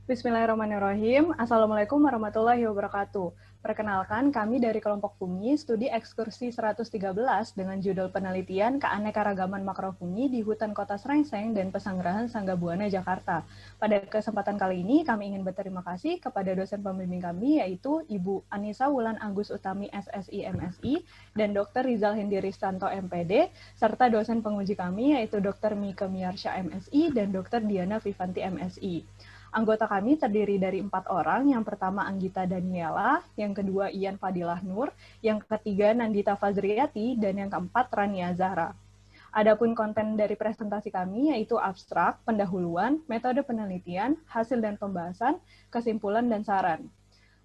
Bismillahirrahmanirrahim. Assalamualaikum warahmatullahi wabarakatuh. Perkenalkan, kami dari kelompok fungi studi ekskursi 113 dengan judul penelitian keanekaragaman makrofungi di hutan kota Srengseng dan Pesanggerahan Sangga Buana, Jakarta. Pada kesempatan kali ini, kami ingin berterima kasih kepada dosen pembimbing kami, yaitu Ibu Anissa Wulan Agus Utami, SSI, MSI, dan Dr. Rizal Hendi Ristanto, MPD, serta dosen penguji kami, yaitu Dr. Mika Miarsya, MSI, dan Dr. Diana Vivanti, MSI. Anggota kami terdiri dari 4 orang, yang pertama Anggita Daniela, yang kedua Ian Fadilah Nur, yang ketiga Nandita Fazriyati, dan yang keempat Rania Zahra. Adapun konten dari presentasi kami yaitu abstrak, pendahuluan, metode penelitian, hasil dan pembahasan, kesimpulan, dan saran.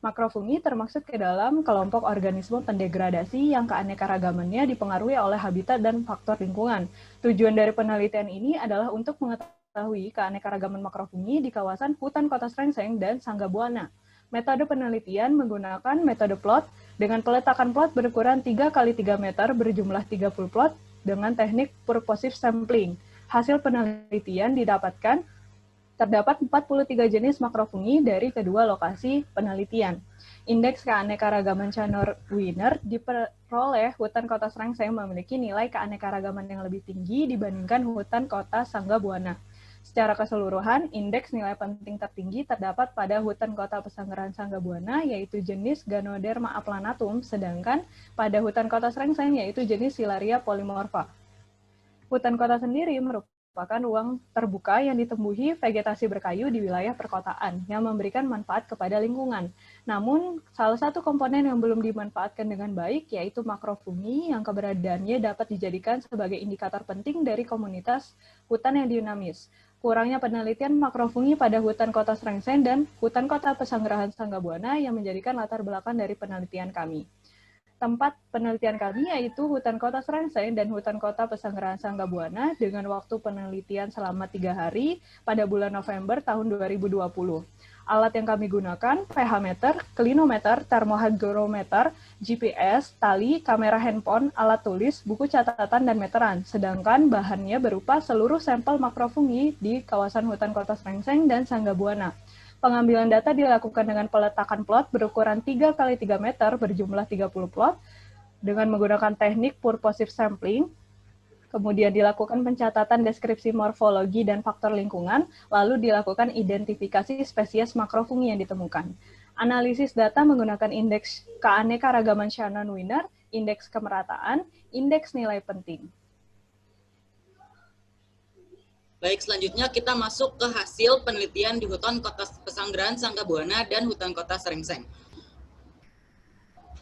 Makrofungi termasuk ke dalam kelompok organisme pendegradasi yang keanekaragamannya dipengaruhi oleh habitat dan faktor lingkungan. Tujuan dari penelitian ini adalah untuk mengetahui keanekaragaman makrofungi di kawasan hutan kota Srengseng dan Sangga Buana. Metode penelitian menggunakan metode plot dengan peletakan plot berukuran 3 x 3 meter berjumlah 30 plot dengan teknik purposive sampling. Hasil penelitian terdapat 43 jenis makrofungi dari kedua lokasi penelitian. Indeks keanekaragaman Chanor-Wiener diperoleh hutan kota Srengseng memiliki nilai keanekaragaman yang lebih tinggi dibandingkan hutan kota Sangga Buana. Secara keseluruhan, indeks nilai penting tertinggi terdapat pada hutan kota Pesanggerahan Sangga Buana, yaitu jenis Ganoderma aplanatum, sedangkan pada hutan kota Srengseng yaitu jenis Silaria polymorpha. Hutan kota sendiri merupakan ruang terbuka yang ditumbuhi vegetasi berkayu di wilayah perkotaan, yang memberikan manfaat kepada lingkungan. Namun, salah satu komponen yang belum dimanfaatkan dengan baik, yaitu makrofungi, yang keberadaannya dapat dijadikan sebagai indikator penting dari komunitas hutan yang dinamis. Kurangnya penelitian makrofungi pada hutan kota Srengseng dan hutan kota Pesanggerahan Sangga Buana yang menjadikan latar belakang dari penelitian kami. Tempat penelitian kami yaitu hutan kota Srengseng dan hutan kota Pesanggerahan Sangga Buana dengan waktu penelitian selama 3 hari pada bulan November tahun 2020. Alat yang kami gunakan, pH meter, klinometer, termohygrometer, GPS, tali, kamera handphone, alat tulis, buku catatan, dan meteran. Sedangkan bahannya berupa seluruh sampel makrofungi di kawasan hutan kota Srengseng dan Sangga Buana. Pengambilan data dilakukan dengan peletakan plot berukuran 3 x 3 meter berjumlah 30 plot dengan menggunakan teknik purposive sampling. Kemudian dilakukan pencatatan deskripsi morfologi dan faktor lingkungan, lalu dilakukan identifikasi spesies makrofungi yang ditemukan. Analisis data menggunakan indeks keanekaragaman Shannon-Wiener, indeks kemerataan, indeks nilai penting. Baik, selanjutnya kita masuk ke hasil penelitian di hutan kota Pesanggerahan Sangga Buana dan hutan kota Srengseng.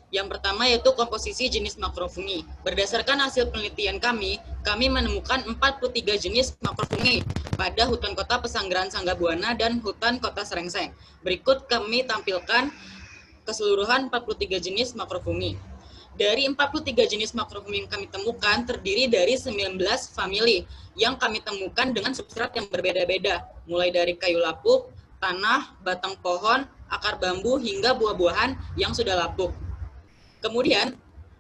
Yang pertama yaitu komposisi jenis makrofungi. Berdasarkan hasil penelitian kami menemukan 43 jenis makrofungi pada hutan kota Pesanggerahan Sangga Buana dan hutan kota Srengseng. Berikut kami tampilkan keseluruhan 43 jenis makrofungi. Dari 43 jenis makrofungi yang kami temukan terdiri dari 19 famili yang kami temukan dengan substrat yang berbeda-beda, mulai dari kayu lapuk, tanah, batang pohon, akar bambu, hingga buah-buahan yang sudah lapuk. Kemudian,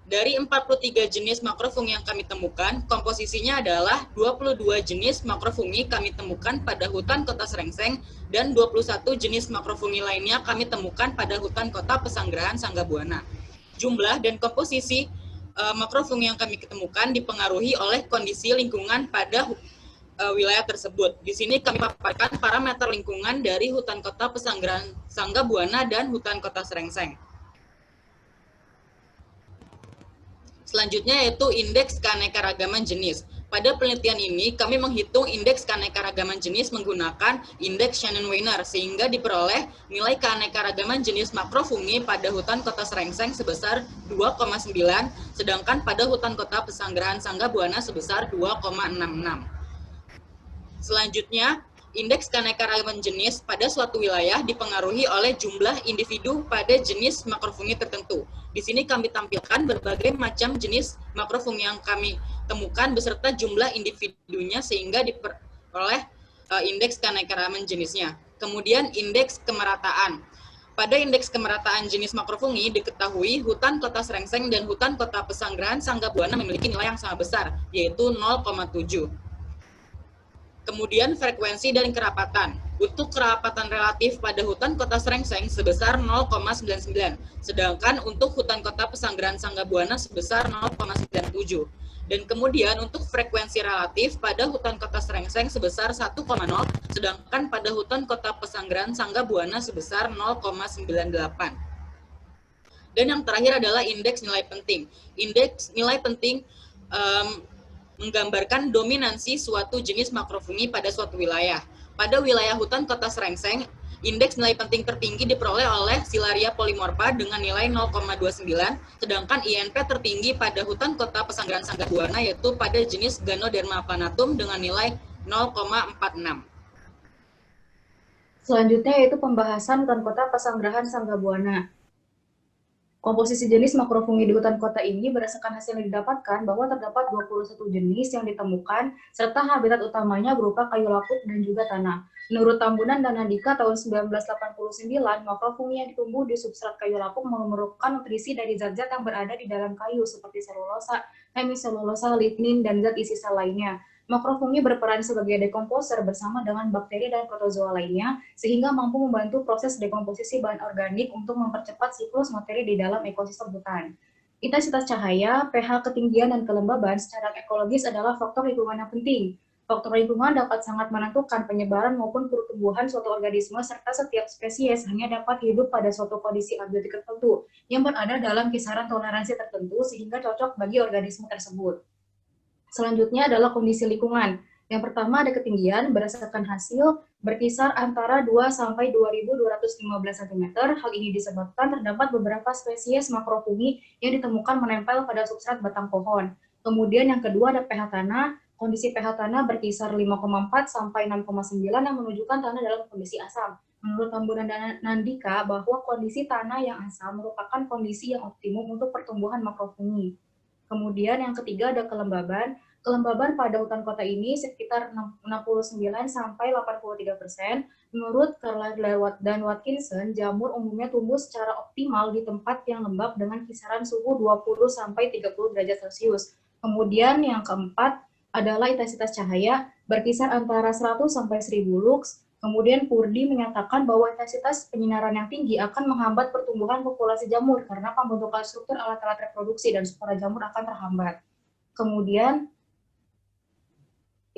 dari 43 jenis makrofungi yang kami temukan, komposisinya adalah 22 jenis makrofungi kami temukan pada hutan kota Srengseng dan 21 jenis makrofungi lainnya kami temukan pada hutan kota Pesanggerahan Sangga Buana. Jumlah dan komposisi makrofungi yang kami ketemukan dipengaruhi oleh kondisi lingkungan pada wilayah tersebut. Di sini kami paparkan parameter lingkungan dari hutan kota Pesanggerahan Sangga Buana dan hutan kota Srengseng. Selanjutnya yaitu indeks keanekaragaman jenis. Pada penelitian ini, kami menghitung indeks keanekaragaman jenis menggunakan indeks Shannon-Wiener, sehingga diperoleh nilai keanekaragaman jenis makrofungi pada hutan kota Srengseng sebesar 2,9, sedangkan pada hutan kota Pesanggerahan Sangga Buana sebesar 2,66. Selanjutnya, indeks keanekaragaman jenis pada suatu wilayah dipengaruhi oleh jumlah individu pada jenis makrofungi tertentu. Di sini kami tampilkan berbagai macam jenis makrofungi yang kami temukan beserta jumlah individunya sehingga diperoleh indeks keanekaragaman jenisnya. Kemudian indeks kemerataan. Pada indeks kemerataan jenis makrofungi diketahui hutan kota Srengseng dan hutan kota Pesanggerahan Sangga Buana memiliki nilai yang sangat besar, yaitu 0,7. Kemudian frekuensi dan kerapatan. Untuk kerapatan relatif pada hutan kota Srengseng sebesar 0,99, sedangkan untuk hutan kota Pesanggerahan Sanggabuana sebesar 0,97. Dan kemudian untuk frekuensi relatif pada hutan kota Srengseng sebesar 1,0, sedangkan pada hutan kota Pesanggerahan Sanggabuana sebesar 0,98. Dan yang terakhir adalah indeks nilai penting. Indeks nilai penting menggambarkan dominansi suatu jenis makrofungi pada suatu wilayah. Pada wilayah hutan kota Srengseng, indeks nilai penting tertinggi diperoleh oleh Silaria polymorpha dengan nilai 0,29, sedangkan INP tertinggi pada hutan kota Pesanggerahan Sanggabuana yaitu pada jenis Ganoderma planatum dengan nilai 0,46. Selanjutnya yaitu pembahasan hutan kota Pesanggerahan Sanggabuana. Komposisi jenis makrofungi di hutan kota ini berdasarkan hasil yang didapatkan bahwa terdapat 21 jenis yang ditemukan, serta habitat utamanya berupa kayu lapuk dan juga tanah. Menurut Tambunan dan Nandika tahun 1989, makrofungi yang tumbuh di substrat kayu lapuk memerlukan nutrisi dari zat-zat yang berada di dalam kayu seperti selulosa, hemiselulosa, lignin, dan zat isi sel lainnya. Makrofungi berperan sebagai dekomposer bersama dengan bakteri dan protozoa lainnya, sehingga mampu membantu proses dekomposisi bahan organik untuk mempercepat siklus materi di dalam ekosistem hutan. Intensitas cahaya, pH, ketinggian, dan kelembaban secara ekologis adalah faktor lingkungan yang penting. Faktor lingkungan dapat sangat menentukan penyebaran maupun pertumbuhan suatu organisme, serta setiap spesies hanya dapat hidup pada suatu kondisi abiotik tertentu yang berada dalam kisaran toleransi tertentu sehingga cocok bagi organisme tersebut. Selanjutnya adalah kondisi lingkungan. Yang pertama ada ketinggian, berdasarkan hasil berkisar antara 2 sampai 2.215 cm. Hal ini disebabkan terdapat beberapa spesies makrofungi yang ditemukan menempel pada substrat batang pohon. Kemudian yang kedua ada pH tanah. Kondisi pH tanah berkisar 5,4 sampai 6,9 yang menunjukkan tanah dalam kondisi asam. Menurut Tambunan dan Nandika bahwa kondisi tanah yang asam merupakan kondisi yang optimum untuk pertumbuhan makrofungi. Kemudian yang ketiga ada kelembaban. Kelembaban pada hutan kota ini sekitar 69 sampai 83%. Menurut Carlisle dan Watkinson, jamur umumnya tumbuh secara optimal di tempat yang lembab dengan kisaran suhu 20 sampai 30 derajat Celcius. Kemudian yang keempat adalah intensitas cahaya berkisar antara 100 sampai 1000 lux. Kemudian Purdy menyatakan bahwa intensitas penyinaran yang tinggi akan menghambat pertumbuhan populasi jamur karena pembentukan struktur alat-alat reproduksi dan spora jamur akan terhambat. Kemudian,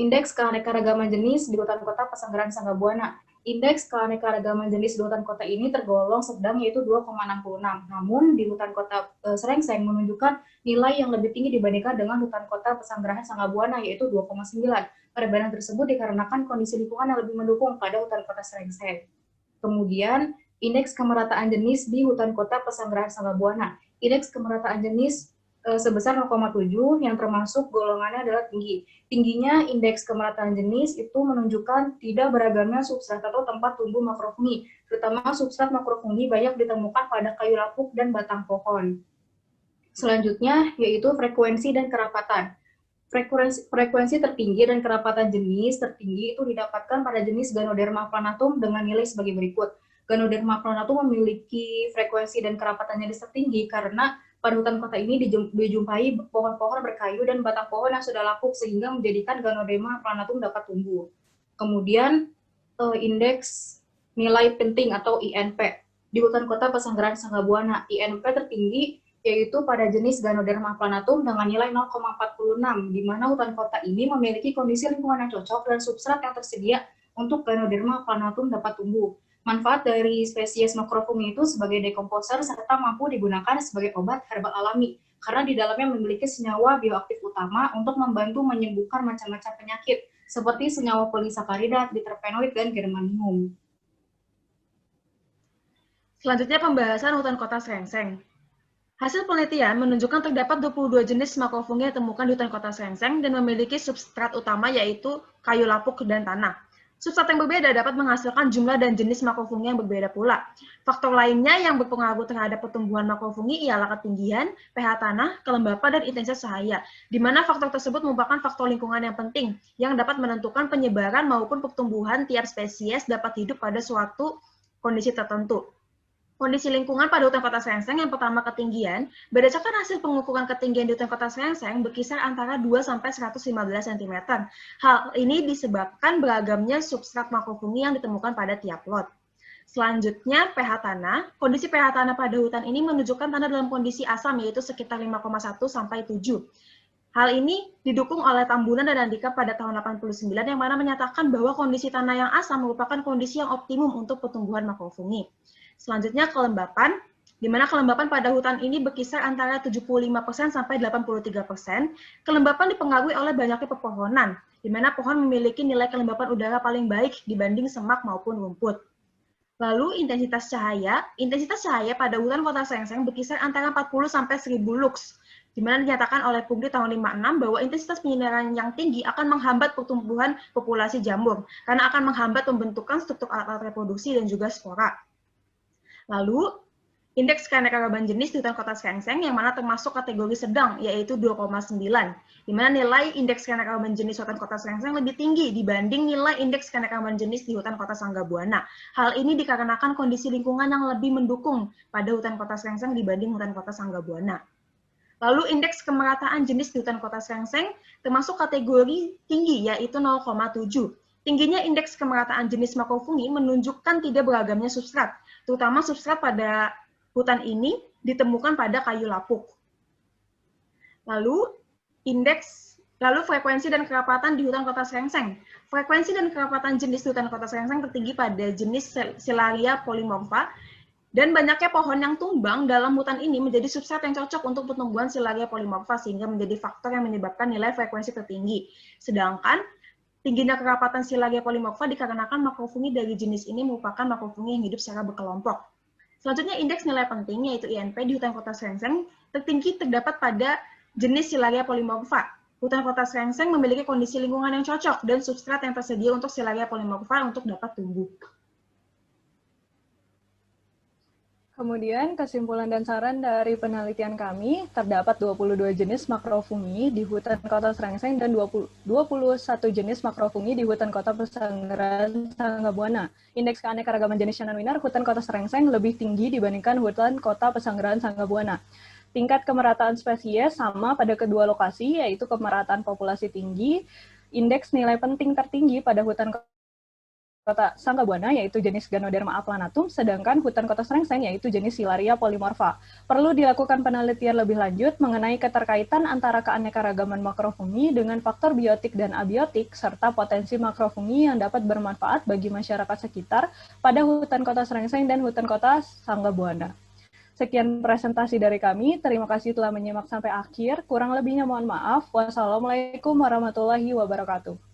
indeks keanekaragaman jenis di hutan kota Pesanggerahan Sanggabuana. Indeks keanekaragaman jenis di hutan kota ini tergolong sedang yaitu 2,66. Namun di hutan kota Srengseng menunjukkan nilai yang lebih tinggi dibandingkan dengan hutan kota Pesanggerahan Sanggabuana yaitu 2,9. Perbedaan tersebut dikarenakan kondisi lingkungan yang lebih mendukung pada hutan kota Srengseng. Kemudian, indeks kemerataan jenis di hutan kota Pesanggerahan Sanggabuana. Indeks kemerataan jenis sebesar 0,7 yang termasuk golongannya adalah tinggi. Tingginya indeks kemerataan jenis itu menunjukkan tidak beragamnya substrat atau tempat tumbuh makrofungi, terutama substrat makrofungi banyak ditemukan pada kayu lapuk dan batang pohon. Selanjutnya yaitu frekuensi dan kerapatan. Frekuensi tertinggi dan kerapatan jenis tertinggi itu didapatkan pada jenis Ganoderma planatum dengan nilai sebagai berikut. Ganoderma planatum memiliki frekuensi dan kerapatan jenis tertinggi karena pada hutan kota ini dijumpai pohon-pohon berkayu dan batang pohon yang sudah lapuk sehingga menjadikan Ganoderma planatum dapat tumbuh. Kemudian indeks nilai penting atau INP. Di hutan kota Pesanggerahan Sanggabuana, INP tertinggi yaitu pada jenis Ganoderma planatum dengan nilai 0,46, di mana hutan kota ini memiliki kondisi lingkungan yang cocok dan substrat yang tersedia untuk Ganoderma planatum dapat tumbuh. Manfaat dari spesies makrofungi itu sebagai dekomposer serta mampu digunakan sebagai obat herbal alami, karena di dalamnya memiliki senyawa bioaktif utama untuk membantu menyembuhkan macam-macam penyakit, seperti senyawa polisakaridat, diterpenoid, dan germanium. Selanjutnya pembahasan hutan kota Srengseng. Hasil penelitian menunjukkan terdapat 22 jenis makrofungi yang ditemukan di hutan kota Srengseng dan memiliki substrat utama yaitu kayu lapuk dan tanah. Substrat yang berbeda dapat menghasilkan jumlah dan jenis makrofungi yang berbeda pula. Faktor lainnya yang berpengaruh terhadap pertumbuhan makrofungi ialah ketinggian, pH tanah, kelembapan, dan intensitas cahaya, di mana faktor tersebut merupakan faktor lingkungan yang penting yang dapat menentukan penyebaran maupun pertumbuhan tiap spesies dapat hidup pada suatu kondisi tertentu. Kondisi lingkungan pada hutan kota Srengseng yang pertama ketinggian, berdasarkan hasil pengukuran ketinggian di hutan kota Srengseng berkisar antara 2–115 cm. Hal ini disebabkan beragamnya substrat makrofungi yang ditemukan pada tiap lot. Selanjutnya, pH tanah. Kondisi pH tanah pada hutan ini menunjukkan tanah dalam kondisi asam, yaitu sekitar 5,1 sampai 7. Hal ini didukung oleh Tambunan dan Andika pada tahun 89 yang mana menyatakan bahwa kondisi tanah yang asam merupakan kondisi yang optimum untuk pertumbuhan makrofungi. Selanjutnya kelembapan, di mana kelembapan pada hutan ini berkisar antara 75% sampai 83%. Kelembapan dipengaruhi oleh banyaknya pepohonan, di mana pohon memiliki nilai kelembapan udara paling baik dibanding semak maupun rumput. Lalu intensitas cahaya pada hutan kota Srengseng berkisar antara 40 sampai 1000 lux, di mana dinyatakan oleh Pugli tahun 56 bahwa intensitas penyinaran yang tinggi akan menghambat pertumbuhan populasi jamur, karena akan menghambat pembentukan struktur alat-alat reproduksi dan juga spora. Lalu, indeks keanekaragaman jenis di hutan kota Srengseng yang mana termasuk kategori sedang, yaitu 2,9, di mana nilai indeks keanekaragaman jenis hutan kota Srengseng lebih tinggi dibanding nilai indeks keanekaragaman jenis di hutan kota Sanggabuana. Hal ini dikarenakan kondisi lingkungan yang lebih mendukung pada hutan kota Srengseng dibanding hutan kota Sanggabuana. Lalu indeks kemerataan jenis di hutan kota Srengseng termasuk kategori tinggi, yaitu 0,7. Tingginya indeks kemerataan jenis makrofungi menunjukkan tidak beragamnya substrat, terutama substrat pada hutan ini ditemukan pada kayu lapuk. Lalu frekuensi dan kerapatan di hutan kota Srengseng. Frekuensi dan kerapatan jenis di hutan kota Srengseng tertinggi pada jenis Silaria polymorpha, dan banyaknya pohon yang tumbang dalam hutan ini menjadi substrat yang cocok untuk pertumbuhan Silaria polymorpha, sehingga menjadi faktor yang menyebabkan nilai frekuensi tertinggi. Sedangkan tingginya kerapatan Silaria polymorpha dikarenakan makrofungi dari jenis ini merupakan makrofungi yang hidup secara berkelompok. Selanjutnya, indeks nilai penting, yaitu INP, di hutan kota Srengseng tertinggi terdapat pada jenis Silaria polymorpha. Hutan kota Srengseng memiliki kondisi lingkungan yang cocok dan substrat yang tersedia untuk Silaria polymorpha untuk dapat tumbuh. Kemudian, kesimpulan dan saran dari penelitian kami, terdapat 22 jenis makrofungi di hutan kota Srengseng dan 21 jenis makrofungi di hutan kota Pesanggerahan Sanggabuana. Indeks keanekaragaman jenis Shanawinar hutan kota Srengseng lebih tinggi dibandingkan hutan kota Pesanggerahan Sanggabuana. Tingkat kemerataan spesies sama pada kedua lokasi, yaitu kemerataan populasi tinggi. Indeks nilai penting tertinggi pada hutan kota Sanggabuana yaitu jenis Ganoderma aplanatum, sedangkan hutan kota Srengseng yaitu jenis Silaria polymorpha. Perlu dilakukan penelitian lebih lanjut mengenai keterkaitan antara keanekaragaman makrofungi dengan faktor biotik dan abiotik, serta potensi makrofungi yang dapat bermanfaat bagi masyarakat sekitar pada hutan kota Srengseng dan hutan kota Sanggabuana. Sekian presentasi dari kami, terima kasih telah menyimak sampai akhir, kurang lebihnya mohon maaf. Wassalamualaikum warahmatullahi wabarakatuh.